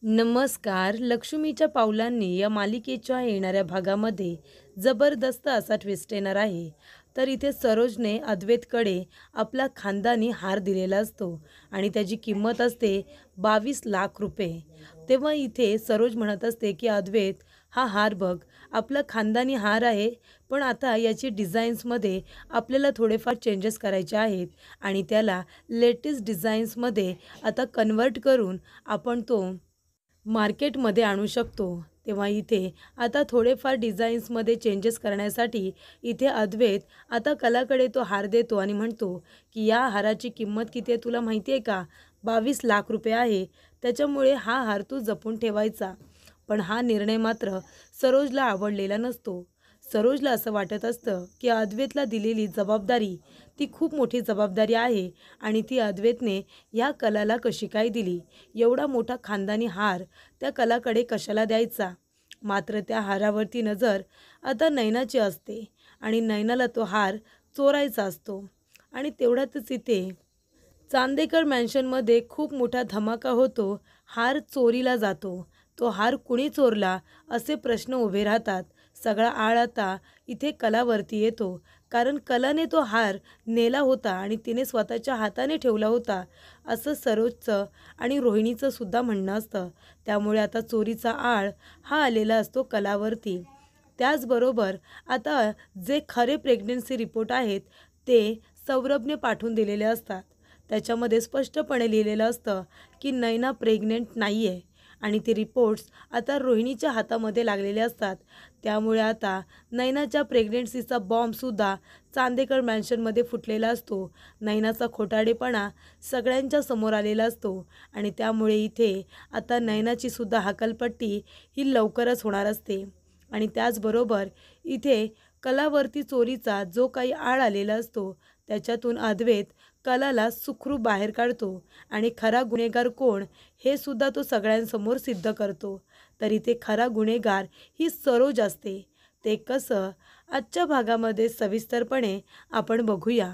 नमस्कार. लक्ष्मीच्या पावलांनी या मालिकेच्या येणाऱ्या भागामध्ये जबरदस्त असा ट्विस्ट येणार आहे. तर इथे सरोजने अद्वैतकडे आपला खानदानी हार दिलेला असतो आणि त्याची किंमत असते 22 लाख रुपये. तेव्हा इथे सरोज म्हणत असते की अद्वैत, हा हार बघ, आपला खानदानी हार आहे, पण आता याची डिझाईन्समध्ये आपल्याला थोडेफार चेंजेस करायचे आहेत आणि त्याला लेटेस्ट डिझाईन्समध्ये आता कन्व्हर्ट करून आपण तो मार्केटमध्ये आणू शकतो. तेव्हा इथे आता थोडेफार डिझाईन्समध्ये चेंजेस करण्यासाठी इथे अद्वैत आता कलाकडे तो हार देतो आणि म्हणतो की या हाराची किंमत किती आहे तुला माहिती आहे का? 22 लाख रुपये आहे. त्याच्यामुळे हा हार तू जपून ठेवायचा. पण हा निर्णय मात्र सरोजला आवडलेला नसतो. सरोजला असं वाटत असतं की अद्वैतला दिलेली जबाबदारी ती खूप मोठी जबाबदारी आहे आणि ती अद्वैतने या कलाला कशी काय दिली? एवढा मोठा खानदानी हार त्या कलाकडे कशाला द्यायचा? मात्र त्या हारावरती नजर आता नैनाची असते आणि नैनाला तो हार चोरायचा असतो. आणि तेवढ्यातच इथे चांदेकर मॅन्शनमध्ये खूप मोठा धमाका होतो. हार चोरीला जातो. तो हार कुणी चोरला असे प्रश्न उभे राहतात. सगळा आळ आता इथे कलावरती येतो, कारण कलाने तो हार नेला होता आणि तिने स्वतःच्या हाताने ठेवला होता असं सरोजचं आणि रोहिणीचं सुद्धा म्हणणं असतं. त्यामुळे आता चोरीचा आळ हा आलेला असतो कलावरती. त्याचबरोबर आता जे खरे प्रेग्नन्सी रिपोर्ट आहेत ते सौरभने पाठवून दिलेले असतात. त्याच्यामध्ये स्पष्टपणे लिहिलेलं असतं की नैना प्रेग्नेंट नाही आहे आणि ते रिपोर्ट्स आता रोहिणीच्या हातामध्ये लागलेले असतात. त्यामुळे आता नैनाच्या प्रेग्नेन्सीचा बॉम्बसुद्धा चांदेकर मॅन्शनमध्ये फुटलेला असतो. नैनाचा खोटारडेपणा सगळ्यांच्या समोर आलेला असतो आणि त्यामुळे इथे आता नैनाची सुद्धा हकालपट्टी ही लवकरच होणार असते. आणि त्याचबरोबर इथे कलावरती चोरीचा जो काही आळ आलेला असतो त्याच्यातून अद्वैत कलाला सुखरूप बाहेर काढतो आणि खरा गुन्हेगार कोण हे सुद्धा तो सगळ्यांसमोर सिद्ध करतो. तर इथे खरा गुन्हेगार ही सरोज असते. ते कसं आजच्या भागामध्ये सविस्तरपणे आपण बघूया.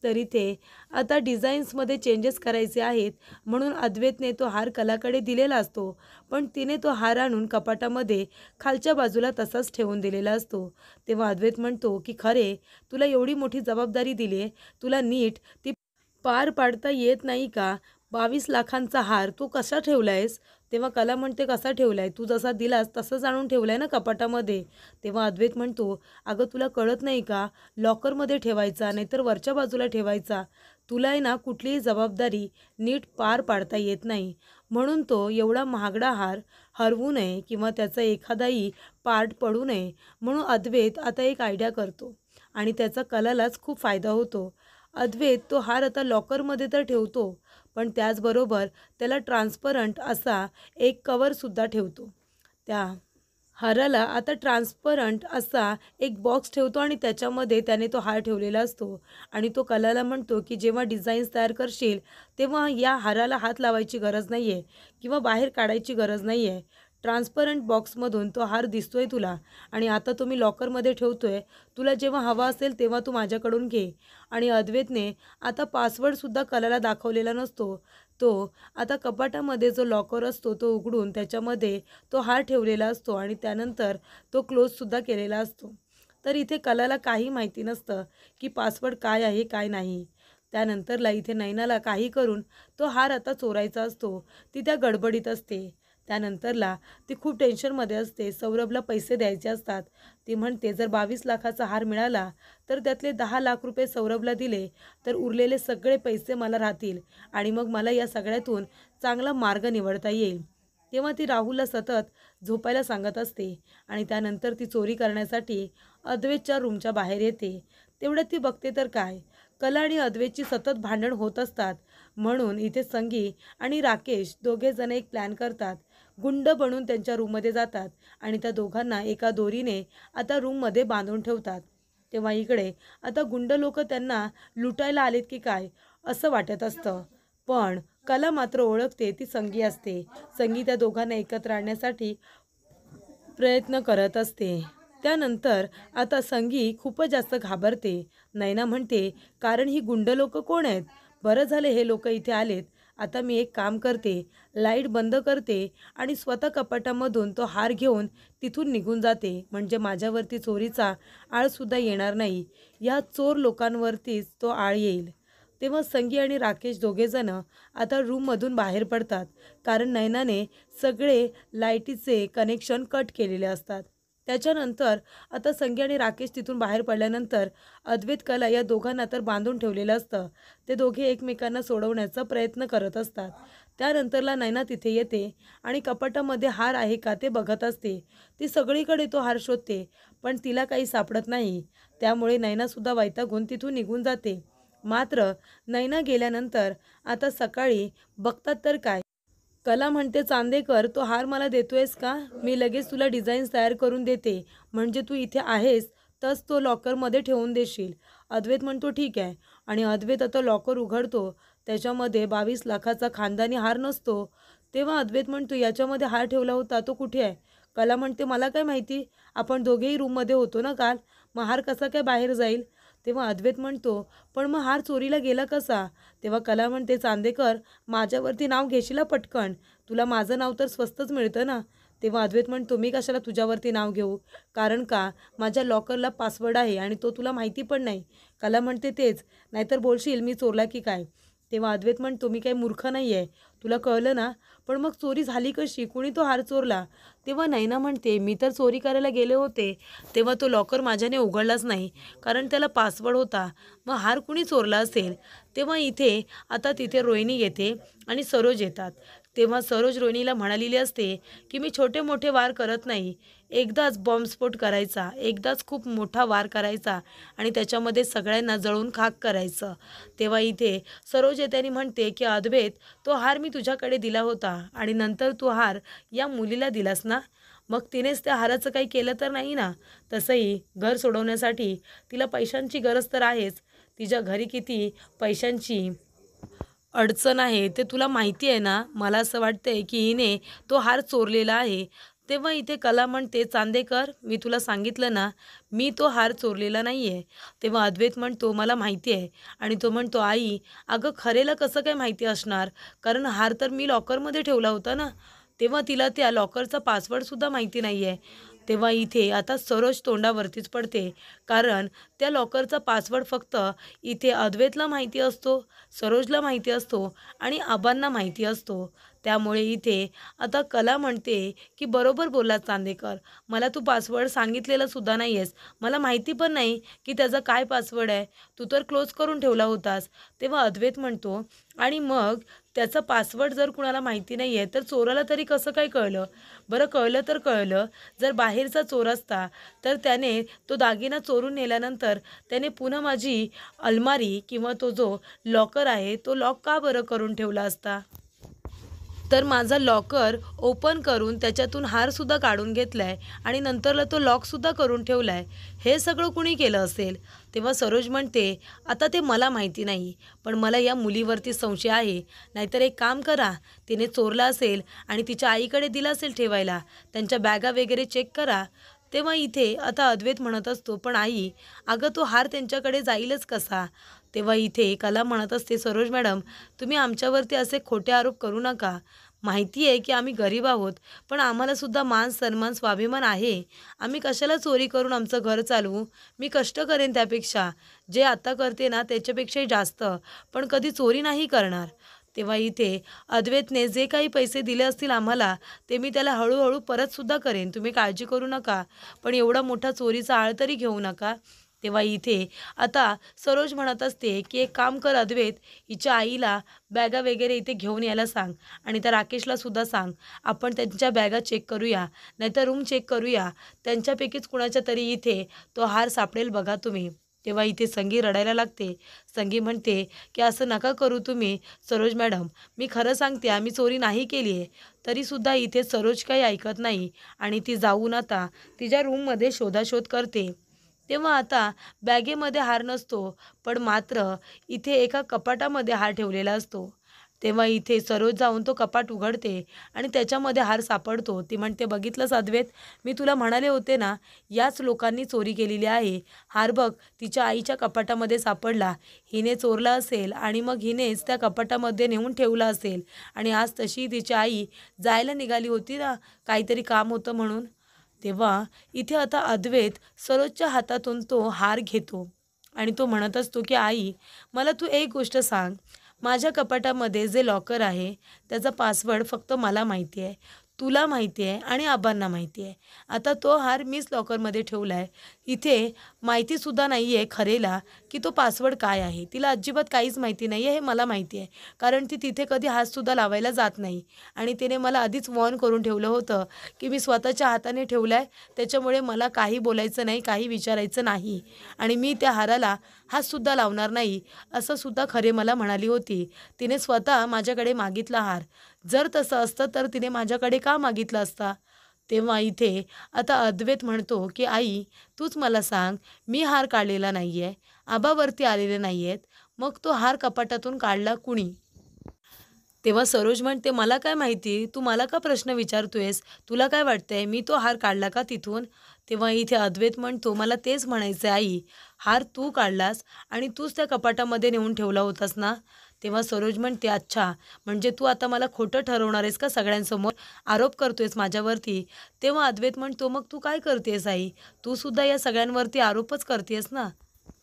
तर इथे आता डिझाईन्समध्ये चेंजेस करायचे आहेत म्हणून अद्वैतने तो हार कलाकडे दिलेला असतो, पण तिने तो हार आणून कपाटामध्ये खालच्या बाजूला तसाच ठेवून दिलेला असतो. तेव्हा अद्वैत म्हणतो की खरे तुला एवढी मोठी जबाबदारी दिली आहे, तुला नीट ती पार पाडता येत नाही का? 22 लाखांचा हार तू कसा ठेवला आहेस? तेव्हा कला म्हणते, कसा ठेवला आहे? तू जसा दिलास तसंच आणून ठेवला आहे ना कपाटामध्ये. तेव्हा अद्वैत म्हणतो, अगं तुला कळत नाही का? लॉकरमध्ये ठेवायचा नाहीतर वरच्या बाजूला ठेवायचा. तुला आहे ना कुठलीही जबाबदारी नीट पार पाडता येत नाही. म्हणून तो एवढा महागडा हार हरवू नये किंवा त्याचा एखादाही पार्ट पडू नये म्हणून अद्वैत आता एक आयडिया करतो आणि त्याचा कलालाच खूप फायदा होतो. अद्वैत तो हार आता लॉकरमध्ये तर ठेवतो, पण त्याचबरोबर त्याला ट्रान्सपरंट असा एक कवरसुद्धा ठेवतो. त्या हाराला आता ट्रान्सपरंट असा एक बॉक्स ठेवतो आणि त्याच्यामध्ये त्याने तो हार ठेवलेला असतो आणि तो कलाला म्हणतो की जेव्हा डिझाईन्स तयार करशील तेव्हा या हाराला हात लावायची गरज नाही आहे किंवा बाहेर काढायची गरज नाही आहे. ट्रान्सपरंट बॉक्समधून तो हार दिसतोय तुला आणि आता तो मी लॉकरमध्ये ठेवतोय. तुला जेव्हा हवा असेल तेव्हा तू माझ्याकडून घे. आणि अद्वैतने आता पासवर्डसुद्धा कलाला दाखवलेला नसतो. तो आता कपाटामध्ये जो लॉकर असतो तो उघडून त्याच्यामध्ये तो हार ठेवलेला असतो आणि त्यानंतर तो क्लोजसुद्धा केलेला असतो. तर इथे कलाला काही माहिती नसतं की पासवर्ड काय आहे काय नाही. त्यानंतरला इथे नैनाला काही करून तो हार आता चोरायचा असतो. ती त्या गडबडीत असते. त्यानंतरला ती खूप टेन्शनमध्ये असते. सौरभला पैसे द्यायचे असतात. ती म्हणते जर 22 लाखाचा हार मिळाला तर त्यातले 10 लाख रुपये सौरभला दिले तर उरलेले सगळे पैसे मला राहतील आणि मग मला या सगळ्यातून चांगला मार्ग निवडता येईल. तेव्हा ती राहुलला सतत झोपायला सांगत असते आणि त्यानंतर ती चोरी करण्यासाठी अद्वैतच्या रूमच्या बाहेर येते. तेवढ्यात ती बघते तर काय, कला आणि अद्वैतची सतत भांडण होत असतात. म्हणून इथे संगी आणि राकेश दोघेजण एक प्लॅन करतात. गुंड बनून त्यांच्या रूममध्ये जातात आणि त्या दोघांना एका दोरीने आता रूममध्ये बांधून ठेवतात. तेव्हा इकडे आता गुंड लोक त्यांना लुटायला आलेत की काय असं वाटत असतं, पण कला मात्र ओळखते ती संगी असते. संगी त्या दोघांना एकत्र आणण्यासाठी प्रयत्न करत असते. त्यानंतर आता संगी खूपच जास्त घाबरते. नैना म्हणते, कारण ही गुंड लोक कोण आहेत? बरं झाले हे लोक इथे आलेत आता मी एक काम करते, लाईट बंद करते आणि स्वतः कपाटामधून तो हार घेऊन तिथून निघून जाते, म्हणजे माझ्यावरती चोरीचा आळसुद्धा येणार नाही. या चोर लोकांवरतीच तो आळ येईल. तेव्हा संगी आणि राकेश दोघेजण आता रूममधून बाहेर पडतात, कारण नयनाने सगळे लाईटीचे कनेक्शन कट केलेले असतात. त्याच्यानंतर आता संगी आणि राकेश तिथून बाहेर पडल्यानंतर अद्वैत कला या दोघांना तर बांधून ठेवलेलं असतं. ते दोघे एकमेकांना सोडवण्याचा प्रयत्न करत असतात. त्यानंतरला नैना तिथे येते आणि कपाटामध्ये हार आहे का ते बघत असते. ती सगळीकडे तो हार शोधते, पण तिला काही सापडत नाही. त्यामुळे नैनासुद्धा वैतागून तिथून निघून जाते. मात्र नैना गेल्यानंतर आता सकाळी बघतात तर काय, कला म्हणते, चांदेकर, तो हार मला देतोयस का? मी लगेच तुला डिझाईन्स तयार करून देते. म्हणजे तू इथे आहेस तस तो लॉकरमध्ये ठेवून देशील. अद्वैत म्हणतो, ठीक आहे. आणि अद्वैत आता लॉकर उघडतो. त्याच्यामध्ये 22 लाखाचा खानदानी हार नसतो. तेव्हा अद्वैत म्हणतो, याच्यामध्ये हार ठेवला होता, तो कुठे आहे? कला म्हणते, मला काय माहिती, आपण दोघेही रूममध्ये होतो ना काल, मग हार कसा काय बाहेर जाईल? तेव्हा अद्वैत म्हणतो, पण मग हार चोरीला गेला कसा? तेव्हा कला म्हणते, चांदेकर, माझ्यावरती नाव घेशील पटकन, तुला माझं नाव तर स्वस्तच मिळतं ना. तेव्हा अद्वैत म्हणतो, मी कशाला तुझ्यावरती नाव घेऊ, कारण का माझ्या लॉकरला पासवर्ड आहे आणि तो तुला माहिती पण नाही. कला म्हणते, तेच, नाहीतर बोलशील मी चोरला की काय. तेव्हा अद्वैत म्हणतो, मी काही मूर्ख नाही आहे, तुला कळलं ना. पण मग चोरी झाली कशी, कुणी तो हार चोरला? तेव्हा नैना म्हणते, मी तर चोरी करायला गेले होते, तेव्हा तो लॉकर माझ्याने उघडलाच नाही, कारण त्याला पासवर्ड होता. मग हार कुणी चोरला असेल? तेव्हा इथे आता तिथे रोहिणी येते आणि सरोज येतात. तेव्हा सरोज रोहिणीला म्हणालेली असते की मी छोटे मोठे वार करत नाही, एकदाच बॉम्बस्फोट करायचा, एकदाच खूप मोठा वार करायचा आणि त्याच्यामध्ये सगळ्यांना जळून खाक करायचं. तेव्हा इथे सरोज येते आणि म्हणते की अद्वैत, तो हार मी तुझ्याकडे दिला होता आणि नंतर तू हार या मुलीला दिलास ना, मग तिनेच त्या हाराचं काही केलं तर नाही ना? तसंही घर सोडवण्यासाठी तिला पैशांची गरज तर आहेच. तिच्या घरी किती पैशांची अडचण आहे ते तुला माहिती आहे ना. मला असं वाटतंय की हिने तो हार चोरलेला आहे. तेव्हा इथे कला म्हणते, चांदेकर, मी तुला सांगितलं ना, मी तो हार चोरलेला नाही आहे. तेव्हा अद्वैत म्हणतो, मला माहिती आहे. आणि तो म्हणतो, आई, अगं खरेला कसं काय माहिती असणार, कारण हार तर मी लॉकरमध्ये ठेवला होता ना. तेव्हा तिला त्या लॉकरचा पासवर्डसुद्धा माहिती नाही आहे. तेव्हा इथे आता सरोज तोंडावरतीच पडते, कारण त्या लॉकरचा पासवर्ड फक्त इथे अद्वैतला माहिती असतो, सरोजला माहिती असतो आणि आबांना माहिती असतो. त्यामुळे इथे आता कला म्हणते की बरोबर बोललात चांदेकर, मला तू पासवर्ड सांगितलेलं सुद्धा नाही आहेस, मला माहिती पण नाही की त्याचा काय पासवर्ड आहे, तू तर क्लोज करून ठेवला होतास. तेव्हा अद्वैत म्हणतो, आणि मग त्याचा पासवर्ड जर कुणाला माहिती नाही आहे तर चोराला तरी कसं काय कळलं? बरं, कळलं तर कळलं, जर बाहेरचा चोर असता तर त्याने तो दागिना चोरून नेल्यानंतर त्याने पुन्हा माझी अलमारी किंवा तो जो लॉकर आहे तो लॉक का बरं करून ठेवला असता? तर माझा लॉकर ओपन करून त्याच्यातून हारसुद्धा काढून घेतला आहे आणि नंतरला तो लॉकसुद्धा करून ठेवला आहे. हे सगळं कुणी केलं असेल? तेव्हा सरोज म्हणते, आता ते मला माहिती नाही, पण मला या मुलीवरती संशय आहे. नाहीतर एक काम करा, तिने चोरला असेल आणि तिच्या आईकडे दिला असेल ठेवायला, त्यांच्या बॅगा वगैरे चेक करा. तेव्हा इथे आता अद्वैत म्हणत असतो, पण आई, अगं तो हार त्यांच्याकडे जाईलच कसा? तेव्हा इथे कला म्हणत असते, सरोज मॅडम, तुम्ही आमच्यावरती असे खोटे आरोप करू नका. माहिती आहे की आम्ही गरीब आहोत, पण आम्हालासुद्धा मान सन्मान स्वाभिमान आहे. आम्ही कशाला चोरी करून आमचं घर चालवू? मी कष्ट करेन त्यापेक्षा, जे आता करते ना त्याच्यापेक्षाही जास्त, पण कधी चोरी नाही करणार. तेव्हा इथे अद्वैतने जे काही पैसे दिले असतील आम्हाला, ते मी त्याला हळूहळू परतसुद्धा करेन, तुम्ही काळजी करू नका. पण एवढा मोठा चोरीचा आळ तरी घेऊ नका. तेव्हा इथे आता सरोज म्हणत असते की एक काम कर अद्वैत, हिच्या आईला बॅगा वगैरे इथे घेऊन यायला सांग आणि त्या राकेशला सुद्धा सांग, आपण त्यांच्या बॅगा चेक करूया, नाहीतर रूम चेक करूया, त्यांच्यापैकीच कुणाच्या तरी इथे तो हार सापडेल बघा तुम्ही. तेव्हा इथे संगी रडायला लागते. संगी म्हणते की असं नका करू तुम्ही सरोज मॅडम, मी खरं सांगते, आम्ही चोरी नाही केली आहे. तरीसुद्धा इथे सरोज काही ऐकत नाही आणि ती जाऊन आता तिच्या रूममध्ये शोधाशोध करते. तेव्हा आता बॅगेमध्ये हार नसतो, पण मात्र इथे एका कपाटामध्ये हार ठेवलेला असतो. तेव्हा इथे सरोज जाऊन तो कपाट उघडते आणि त्याच्यामध्ये हार सापडतो. ती म्हणते, "बघितलंस अद्वैत, मी तुला म्हणाले होते ना, याच लोकांनी चोरी केलेली आहे. हार बघ तिच्या आईच्या कपाटामध्ये सापडला. हिने चोरला असेल आणि मग हिनेच त्या कपाटामध्ये नेऊन ठेवला असेल आणि आज तशी तिची आई जायला निघाली होती ना, काहीतरी काम होतं म्हणून." तेव्हा इथे आता अद्वैत सरोजच्या हातातून तो हार घेतो आणि तो म्हणत असतो, की "आई, मला तू एक गोष्ट सांग. माझ्या कपाटामध्ये जे लॉकर आहे त्याचा पासवर्ड फक्त मला माहिती आहे, तुला माहिती आहे आणि आबांना माहिती आहे. आता तो हार मीच लॉकरमध्ये ठेवला आहे. इथे माहितीसुद्धा नाही आहे खरेला की तो पासवर्ड काय आहे. तिला अजिबात काहीच माहिती नाही आहे, हे मला माहिती आहे. कारण ती तिथे कधी हातसुद्धा लावायला जात नाही आणि तिने मला आधीच वॉर्न करून ठेवलं होतं की मी स्वतःच्या हाताने ठेवला आहे, त्याच्यामुळे मला काही बोलायचं नाही, काही विचारायचं नाही आणि मी त्या हाराला हातसुद्धा लावणार नाही, असं सुद्धा खरे मला म्हणाली होती. तिने स्वतः माझ्याकडे मागितला हार. जर तसं असतं तर तिने माझ्याकडे का मागितला असता? तेव्हा इथे आता अद्वैत म्हणतो, की "आई, तूच मला सांग, मी हार काढलेला नाही आहे, आबावरती आलेले नाही आहेत, मग तो हार कपाटातून काढला कुणी?" तेव्हा सरोज म्हणते, "मला काय माहिती? तू मला का प्रश्न विचारतोयस? तुला काय वाटतंय, मी तो हार काढला का तिथून?" तेव्हा इथे अद्वैत म्हणतो, "मला तेच म्हणायचं आहे आई. हार तू काढलास आणि तूच त्या कपाटामध्ये नेऊन ठेवला होतास ना?" तेव्हा सरोज म्हणते, "अच्छा, म्हणजे तू आता मला खोटं ठरवणार आहेस का सगळ्यांसमोर? आरोप करतोयस माझ्यावरती?" तेव्हा अद्वैत म्हणतो, "मग तू काय करतेस आई? तू सुद्धा या सगळ्यांवरती आरोपच करतेस ना?"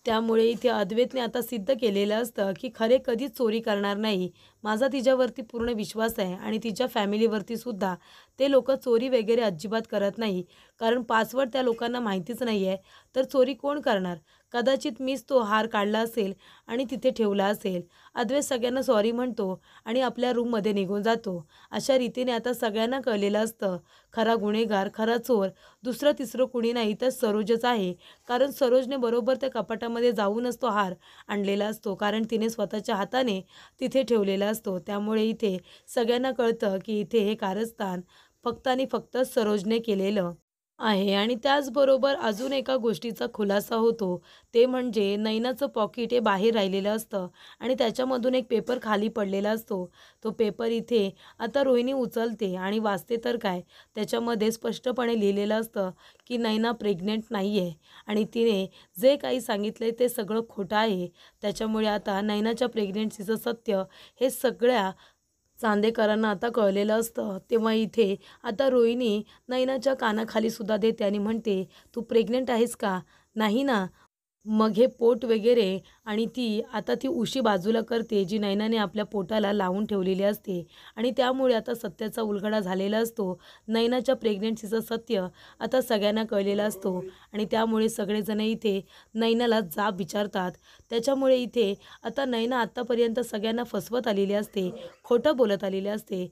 त्यामुळे इथे अद्वैतने आता सिद्ध केलेलं असतं, की खरे कधीच चोरी करणार नाही. माझा तिच्यावरती पूर्ण विश्वास आहे आणि तिच्या फॅमिलीवरती सुद्धा. ते लोकं चोरी वगैरे अजिबात करत नाही. कारण पासवर्ड त्या लोकांना माहितीच नाही आहे, तर चोरी कोण करणार? कदाचित मीच तो हार काढला असेल आणि तिथे ठेवला असेल. अद्वैत सगळ्यांना सॉरी म्हणतो आणि आपल्या रूममध्ये निघून जातो. अशा रीतीने आता सगळ्यांना कळलेलं असतं, खरा गुन्हेगार, खरा चोर दुसरं तिसरं कुणी नाही तर सरोजच आहे. कारण सरोजने बरोबर त्या कपाटामध्ये जाऊनच तो हार आणलेला असतो. कारण तिने स्वतःच्या हाताने तिथे ठेवलेला असतो. त्यामुळे इथे सगळ्यांना कळतं, की इथे हे कारस्थान फक्त आणि फक्त सरोजने केलेलं आहे. आणि त्याचबरोबर अजून एका गोष्टीचा खुलासा होतो. ते म्हणजे नैनाचं पॉकेट हे बाहेर राहिलेलं असतं आणि त्याच्यामधून एक पेपर खाली पडलेला असतो. तो पेपर इथे आता रोहिणी उचलते आणि वाचते तर काय, त्याच्यामध्ये स्पष्टपणे लिहिलेलं असतं, की नैना प्रेग्नंट नाही आहे आणि तिने जे काही सांगितलं ते सगळं खोटं आहे. त्याच्यामुळे आता नैनाच्या प्रेग्नन्सीचं सत्य हे सगळ्या चांदेकरांना आता कळलेलं असतं. तेव्हा इथे आता रोहिणी नैनाच्या कानाखाली सुद्धा देते आणि म्हणते, "तू प्रेग्नंट आहेस का?" "नाही ना." मग हे पोट वगैरे आणि ती उशी बाजूला करते, जी नैनाने आपल्या पोटाला लावून ठेवलेली असते आणि त्यामुळे आता सत्याचा उलगडा झालेला असतो. नैनाच्या प्रेग्नन्सीचं सत्य आता सगळ्यांना कळलेलं असतो आणि त्यामुळे सगळेजण इथे नैनाला जाब विचारतात. त्याच्यामुळे इथे आता नैना आत्तापर्यंत सगळ्यांना फसवत आलेली असते, खोटं बोलत आलेली असते.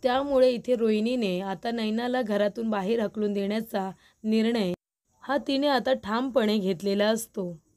त्यामुळे इथे रोहिणीने आता नैनाला घरातून बाहेर हाकलून देण्याचा निर्णय हा तिने आता ठामपणे घेतलेला असतो.